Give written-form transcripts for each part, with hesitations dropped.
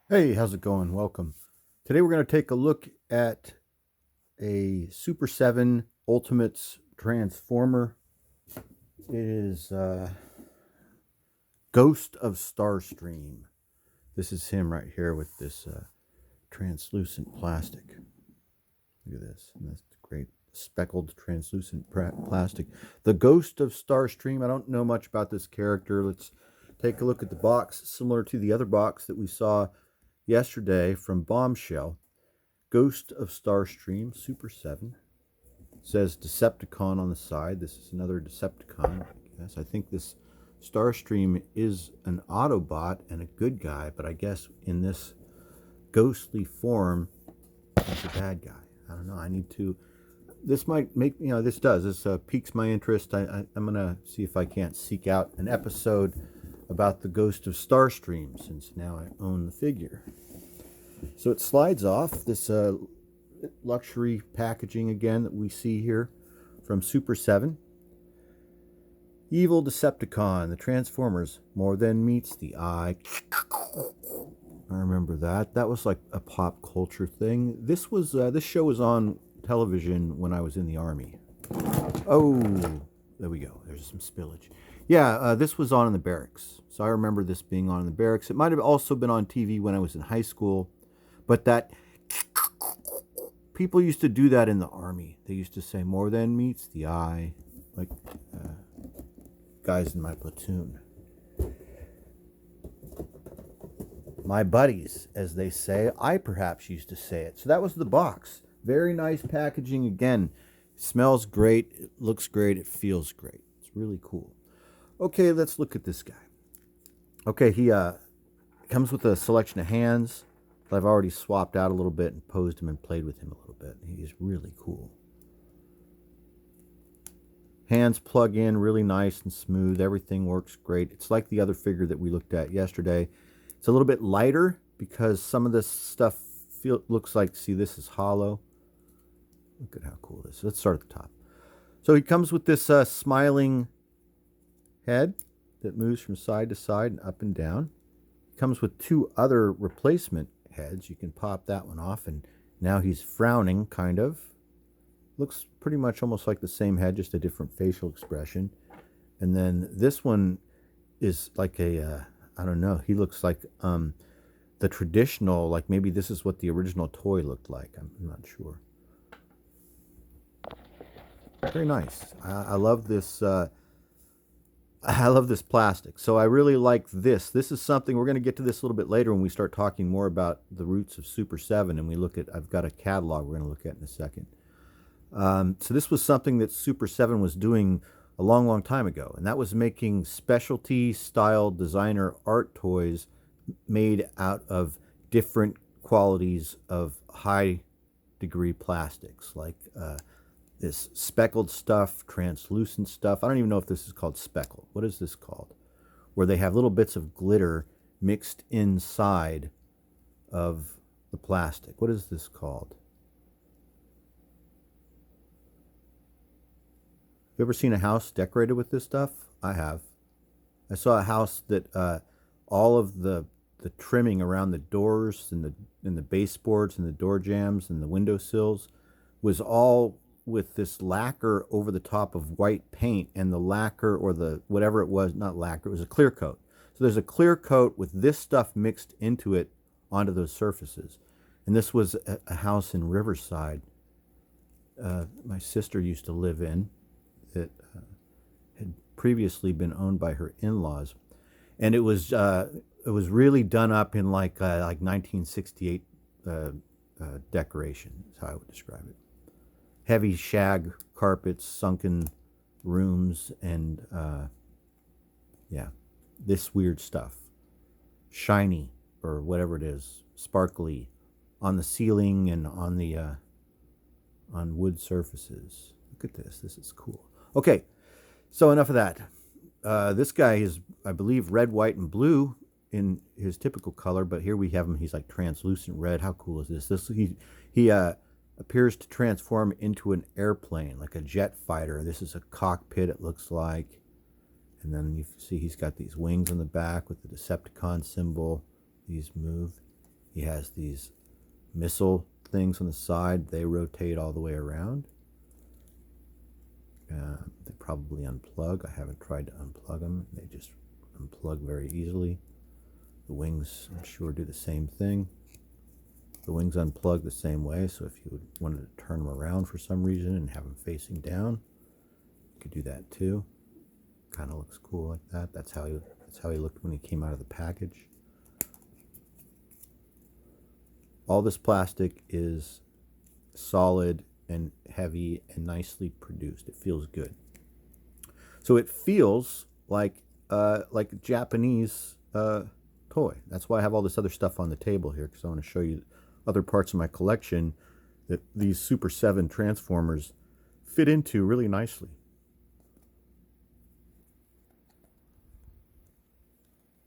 Hey, how's it going? Welcome. Today we're going to take a look at a Super 7 Ultimates Transformer. It is Ghost of Starscream. This is him right here with this translucent plastic. Look at this. And that's great speckled translucent plastic. The Ghost of Starscream. I don't know much about this character. Let's take a look at the box, similar to the other box that we saw yesterday from Bombshell. Ghost of Starscream, Super 7. It says Decepticon on the side. This is another Decepticon. Yes, I think this Starscream is an Autobot and a good guy, but I guess in this ghostly form, he's a bad guy. I don't know. I need to. This might make, this piques my interest. I'm going to see if I can't seek out an episode about the Ghost of Starscream, since now I own the figure. So it slides off, this luxury packaging again that we see here from Super 7. Evil Decepticon, the Transformers, more than meets the eye. I remember that. That was like a pop culture thing. This show was on television when I was in the Army. Oh, there we go. There's some spillage. Yeah, this was on in the barracks. So I remember this being on in the barracks. It might have also been on TV when I was in high school. But that people used to do that in the Army. They used to say more than meets the eye, like guys in my platoon. My buddies, as they say. I perhaps used to say it. So that was the box. Very nice packaging again. It smells great. It looks great. It feels great. It's really cool. Okay, let's look at this guy. Okay, he comes with a selection of hands. I've already swapped out a little bit and posed him and played with him a little bit. He's really cool. Hands plug in really nice and smooth. Everything works great. It's like the other figure that we looked at yesterday. It's a little bit lighter because some of this stuff looks like, see, this is hollow. Look at how cool this is. Let's start at the top. So he comes with this smiling head that moves from side to side and up and down. He comes with two other replacement heads. You can pop that one off, and now he's frowning, kind of. Looks pretty much almost like the same head, just a different facial expression. And then this one is like a, I don't know, he looks like the traditional, like maybe this is what the original toy looked like. I'm not sure. Very nice. I love this. I love this plastic. So I really like this. This is something, we're going to get to this a little bit later when we start talking more about the roots of Super 7 and we look at, I've got a catalog we're going to look at in a second. So this was something that Super 7 was doing a long, long time ago. And that was making specialty style designer art toys made out of different qualities of high degree plastics, like this speckled stuff, translucent stuff. I don't even know if this is called speckled. What is this called? Where they have little bits of glitter mixed inside of the plastic. What is this called? You ever seen a house decorated with this stuff? I have. I saw a house that all of the trimming around the doors and the baseboards and the door jambs and the windowsills was all with this lacquer over the top of white paint, and the lacquer, or the whatever it was, not lacquer, it was a clear coat. So there's a clear coat with this stuff mixed into it onto those surfaces. And this was a house in Riverside my sister used to live in, that had previously been owned by her in-laws, and it was really done up in like 1968 decoration. Is how I would describe it. Heavy shag carpets, sunken rooms, and yeah, this weird stuff, shiny or whatever it is, sparkly, on the ceiling and on the on wood surfaces. Look at this. This is cool. Okay, so enough of that. This guy is, I believe, red, white, and blue in his typical color, but here we have him. He's like translucent red. How cool is this? He appears to transform into an airplane, like a jet fighter. This is a cockpit, it looks like. And then you see he's got these wings on the back with the Decepticon symbol. These move. He has these missile things on the side. They rotate all the way around. They probably unplug. I haven't tried to unplug them. They just unplug very easily. The wings, I'm sure, do the same thing. The wings unplug the same way, so if you wanted to turn them around for some reason and have them facing down, you could do that too. Kind of looks cool like that. That's how he looked when he came out of the package. All this plastic is solid and heavy and nicely produced. It feels good. So it feels like a Japanese toy. That's why I have all this other stuff on the table here, because I want to show you other parts of my collection that these Super 7 Transformers fit into really nicely.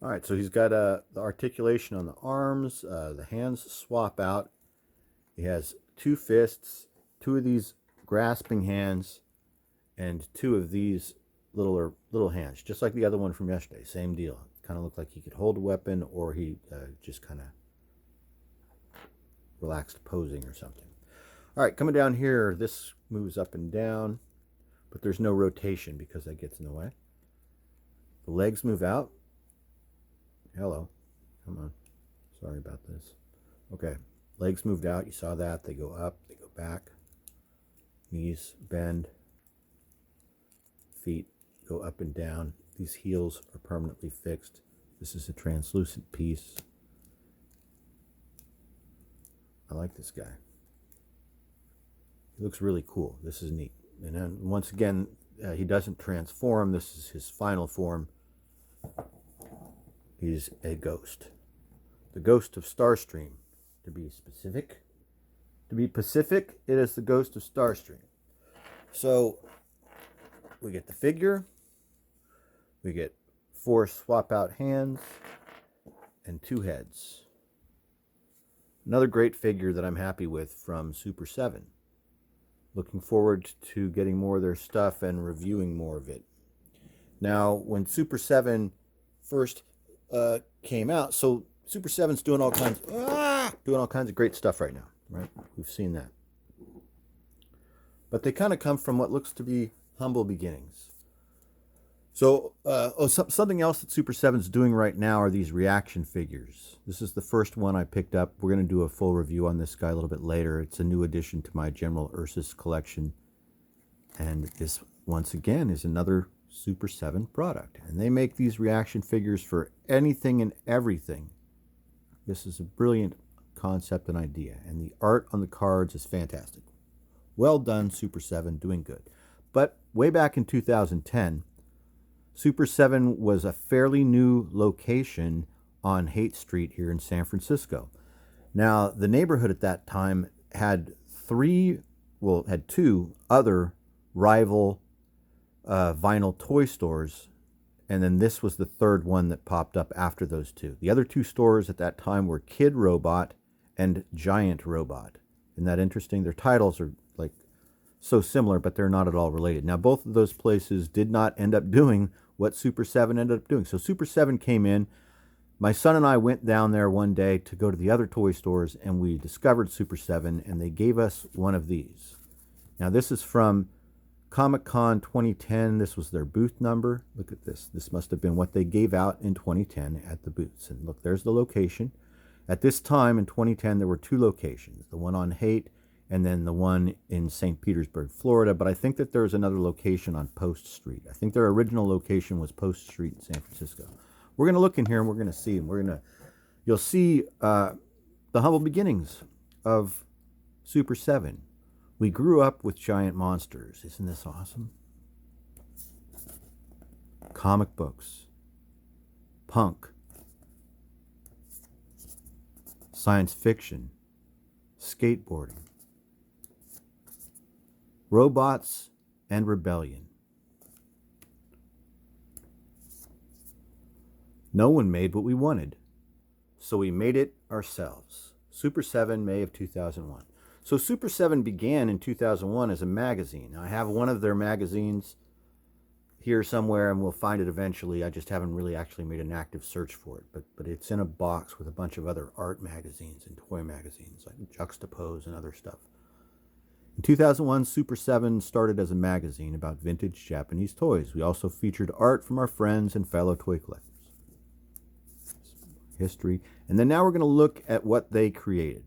All right, so he's got the articulation on the arms. The hands swap out. He has 2 fists, 2 of these grasping hands, and 2 of these little hands, just like the other one from yesterday. Same deal. Kind of looked like he could hold a weapon, or he just kind of relaxed posing or something. All right, coming down here, this moves up and down, but there's no rotation because that gets in the way. The legs move out. Hello. Come on. Sorry about this. Okay. Legs moved out. You saw that. They go up. They go back. Knees bend. Feet go up and down. These heels are permanently fixed. This is a translucent piece. I like this guy. He looks really cool. This is neat. And then once again, he doesn't transform. This is his final form. He's a ghost. The ghost of Starscream, to be specific. To be Pacific, it is the ghost of Starscream. So we get the figure. We get 4 swap out hands and 2 heads. Another great figure that I'm happy with from Super 7. Looking forward to getting more of their stuff and reviewing more of it. Now, when Super 7 first came out, so Super 7's doing all kinds of great stuff right now, right? We've seen that. But they kind of come from what looks to be humble beginnings. So, something else that Super 7's doing right now are these reaction figures. This is the first one I picked up. We're going to do a full review on this guy a little bit later. It's a new addition to my General Ursus collection. And this, once again, is another Super 7 product. And they make these reaction figures for anything and everything. This is a brilliant concept and idea. And the art on the cards is fantastic. Well done, Super 7, doing good. But way back in 2010, Super 7 was a fairly new location on Haight Street here in San Francisco. Now, the neighborhood at that time had 2 other rival vinyl toy stores, and then this was the third one that popped up after those 2. The other 2 stores at that time were Kid Robot and Giant Robot. Isn't that interesting? Their titles are like so similar, but they're not at all related. Now, both of those places did not end up doing what Super 7 ended up doing. So Super 7 came in. My son and I went down there one day to go to the other toy stores, and we discovered Super 7, and they gave us one of these. Now, this is from Comic-Con 2010. This was their booth number. Look at this. This must have been what they gave out in 2010 at the booths. And look, there's the location. At this time in 2010, there were 2 locations, the one on Haight and then the one in St. Petersburg, Florida. But I think that there's another location on Post Street. I think their original location was Post Street in San Francisco. We're going to look in here and we're going to see them. You'll see the humble beginnings of Super 7. We grew up with giant monsters. Isn't this awesome? Comic books, punk, science fiction, skateboarding, robots, and rebellion. No one made what we wanted, so we made it ourselves. Super 7, May of 2001. So Super 7 began in 2001 as a magazine. I have one of their magazines here somewhere, and we'll find it eventually. I just haven't really actually made an active search for it. But it's in a box with a bunch of other art magazines and toy magazines like Juxtapose and other stuff. In 2001, Super7 started as a magazine about vintage Japanese toys. We also featured art from our friends and fellow toy collectors. History. And then now we're going to look at what they created.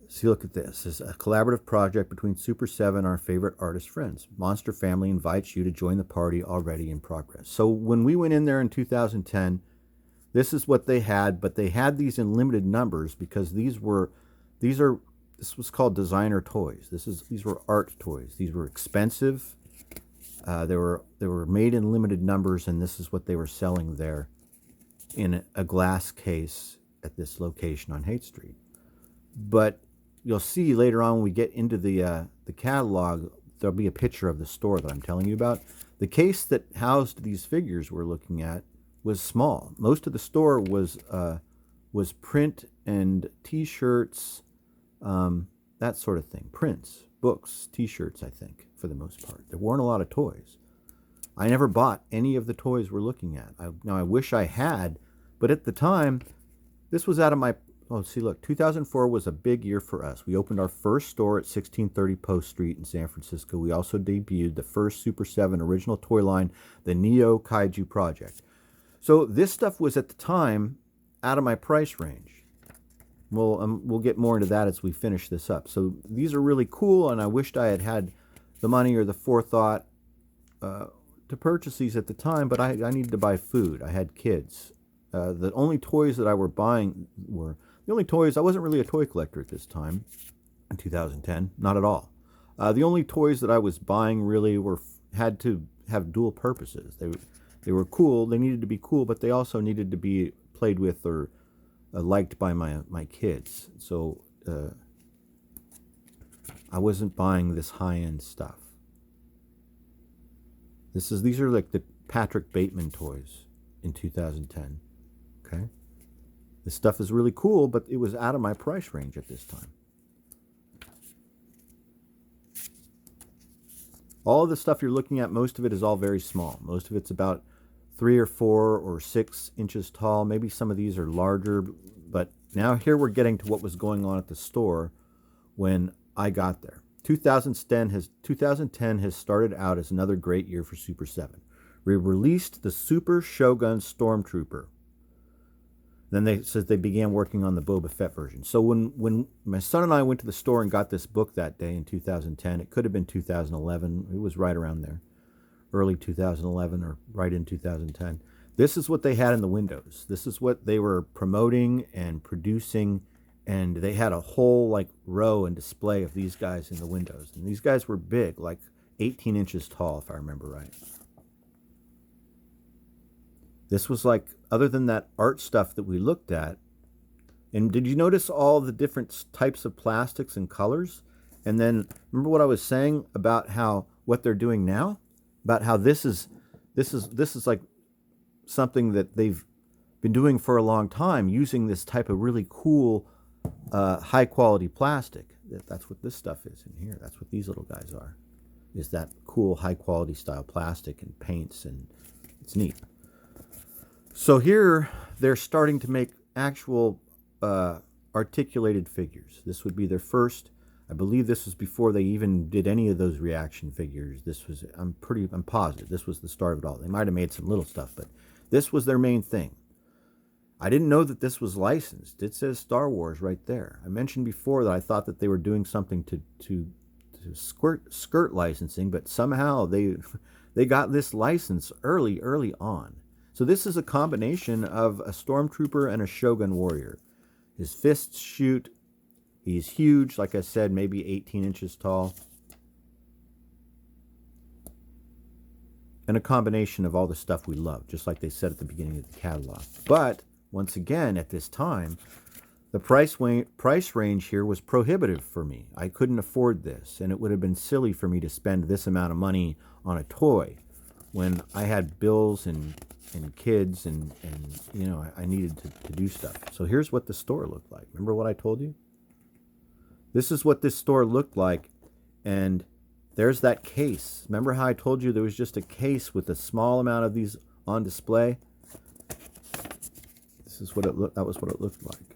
See, look at this. This is a collaborative project between Super7 and our favorite artist friends. Monster Family invites you to join the party already in progress. So when we went in there in 2010, this is what they had, but they had these in limited numbers because this was called designer toys. These were art toys. These were expensive. They were made in limited numbers, and this is what they were selling there in a glass case at this location on Haight Street. But you'll see later on when we get into the catalog, there'll be a picture of the store that I'm telling you about. The case that housed these figures we're looking at was small. Most of the store was print and T-shirts, that sort of thing. Prints, books, T-shirts, I think, for the most part. There weren't a lot of toys. I never bought any of the toys we're looking at. Now, I wish I had, but at the time, this was out of my... Oh, see, look, 2004 was a big year for us. We opened our first store at 1630 Post Street in San Francisco. We also debuted the first Super7 original toy line, the Neo Kaiju Project. So this stuff was at the time out of my price range. We'll get more into that as we finish this up. So these are really cool, and I wished I had had the money or the forethought to purchase these at the time, but I needed to buy food. I had kids. The only toys that I were buying were... The only toys, I wasn't really a toy collector at this time, in 2010, not at all. The only toys that I was buying really had to have dual purposes. They were cool, they needed to be cool, but they also needed to be played with or liked by my kids. So I wasn't buying this high-end stuff. These are like the Patrick Bateman toys in 2010, okay? This stuff is really cool, but it was out of my price range at this time. All of the stuff you're looking at, most of it is all very small. Most of it's about 3 or 4 or 6 inches tall. Maybe some of these are larger, but now here we're getting to what was going on at the store when I got there. 2010 has started out as another great year for Super7. We released the Super Shogun Stormtrooper. Then they began working on the Boba Fett version. So when my son and I went to the store and got this book that day in 2010, it could have been 2011. It was right around there, early 2011 or right in 2010. This is what they had in the windows. This is what they were promoting and producing, and they had a whole like row and display of these guys in the windows. And these guys were big, like 18 inches tall, if I remember right. This was like, other than that art stuff that we looked at, and did you notice all the different types of plastics and colors? And then remember what I was saying about what they're doing now? About how this is like something that they've been doing for a long time, using this type of really cool, high quality plastic. That's what this stuff is in here. That's what these little guys are. Is that cool, high quality style plastic and paints, and it's neat. So here they're starting to make actual articulated figures. This would be their first. I believe this was before they even did any of those reaction figures. I'm positive this was the start of it all. They might have made some little stuff, but this was their main thing. I didn't know that this was licensed. It says Star Wars right there. I mentioned before that I thought that they were doing something to skirt licensing, but somehow they got this license early on. So this is a combination of a stormtrooper and a Shogun warrior. His fists shoot. He's huge, like I said, maybe 18 inches tall. And a combination of all the stuff we love, just like they said at the beginning of the catalog. But, once again, at this time, the price range here was prohibitive for me. I couldn't afford this, and it would have been silly for me to spend this amount of money on a toy when I had bills and kids and you know, I needed to do stuff. So here's what the store looked like. Remember what I told you? This is what this store looked like, and there's that case. Remember how I told you there was just a case with a small amount of these on display? This is what it looked. That was what it looked like.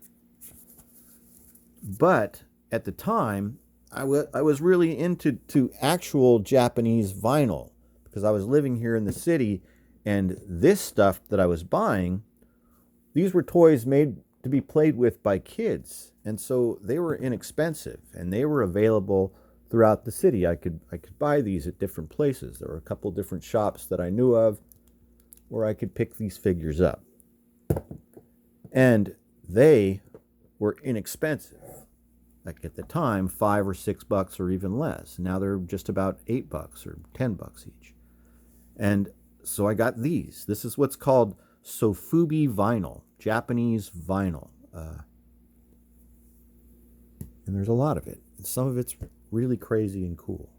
But at the time, I was really into actual Japanese vinyl because I was living here in the city, and this stuff that I was buying, these were toys made to be played with by kids, and so they were inexpensive and they were available throughout the city. I could buy these at different places. There were a couple different shops that I knew of where I could pick these figures up, and they were inexpensive. Like at the time, $5 or $6 or even less. Now they're just about $8 or $10 each. And so I got these. This is what's called Sofubi vinyl, Japanese vinyl. And there's a lot of it. And some of it's really crazy and cool.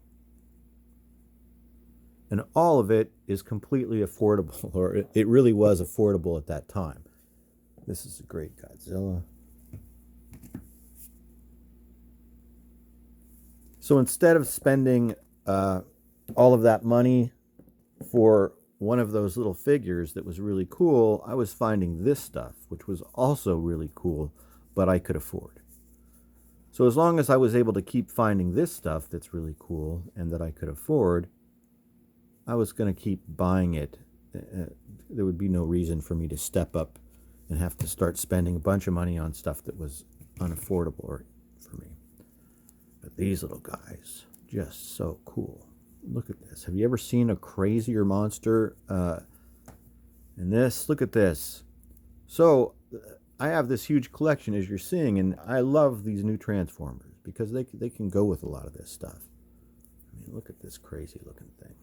And all of it is completely affordable, or it really was affordable at that time. This is a great Godzilla. So instead of spending all of that money for one of those little figures that was really cool, I was finding this stuff, which was also really cool, but I could afford. So as long as I was able to keep finding this stuff that's really cool and that I could afford, I was going to keep buying it. There would be no reason for me to step up and have to start spending a bunch of money on stuff that was unaffordable for me. But these little guys, just so cool. Look at this. Have you ever seen a crazier monster? And this, look at this. So I have this huge collection, as you're seeing, and I love these new Transformers because they can go with a lot of this stuff. I mean, look at this crazy looking thing.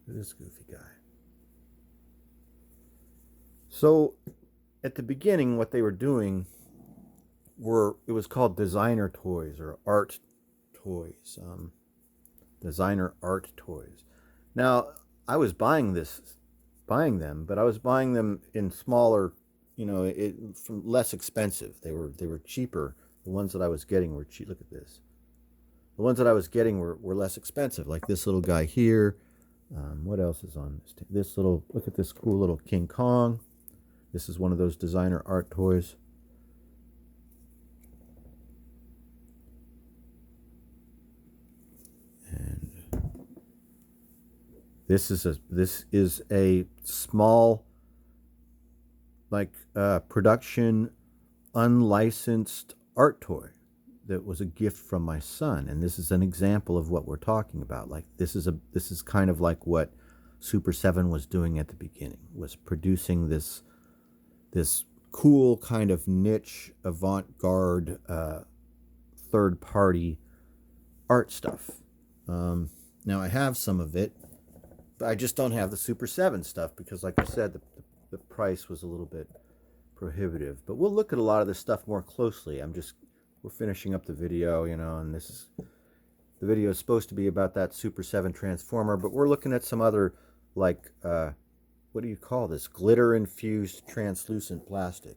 Look at this goofy guy. So at the beginning, what they were doing it was called designer toys or art toys, designer art toys. Now, I was buying them, but I was buying them in smaller, from less expensive. They were cheaper. The ones that I was getting were cheap. Look at this. The ones that I was getting were less expensive, like this little guy here. What else is on this little? Look at this cool little King Kong. This is one of those designer art toys. And this is a small, production, unlicensed art toy that was a gift from my son. And this is an example of what we're talking about. Like this is kind of like what Super7 was doing at the beginning, was producing this cool kind of niche, avant-garde, third-party art stuff. Now I have some of it, but I just don't have the Super7 stuff because, like I said, the price was a little bit prohibitive. But we'll look at a lot of this stuff more closely. We're finishing up the video, and the video is supposed to be about that Super7 Transformer, but we're looking at some other, what do you call this? Glitter-infused translucent plastic.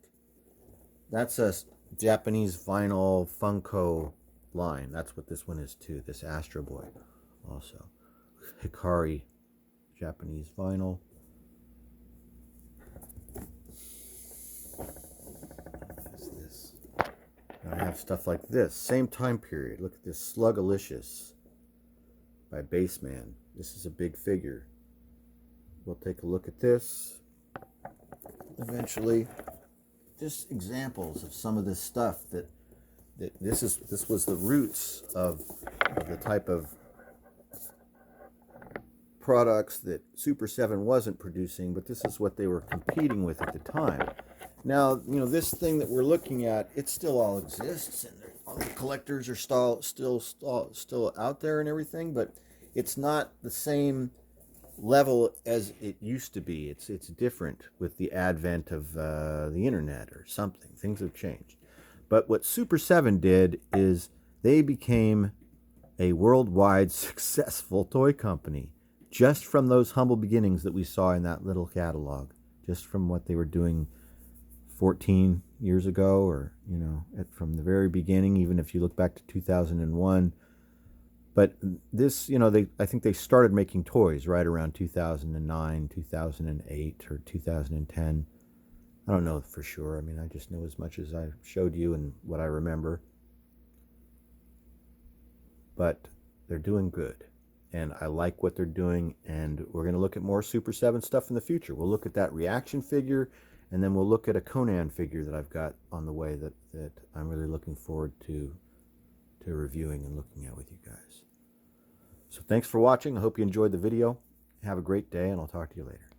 That's a Japanese vinyl Funko line. That's what this one is too, this Astro Boy also. Hikari, Japanese vinyl. What is this? I have stuff like this. Same time period. Look at this Slugalicious by Baseman. This is a big figure. We'll take a look at this eventually. Just examples of some of this stuff that this was the roots of the type of products that Super7 wasn't producing, but this is what they were competing with at the time. Now, this thing that we're looking at, it still all exists, and all the collectors are still out there and everything, but it's not the same level as it used to be. It's different with the advent of the internet or something. Things have changed. But what Super7 did is they became a worldwide successful toy company just from those humble beginnings that we saw in that little catalog, just from what they were doing 14 years ago, or, you know, from the very beginning, even if you look back to 2001. But this, you know, I think they started making toys right around 2009, 2008, or 2010. I don't know for sure. I mean, I just know as much as I showed you and what I remember. But they're doing good. And I like what they're doing. And we're going to look at more Super 7 stuff in the future. We'll look at that reaction figure. And then we'll look at a Conan figure that I've got on the way that I'm really looking forward to reviewing and looking at with you guys. So thanks for watching. I hope you enjoyed the video. Have a great day, and I'll talk to you later.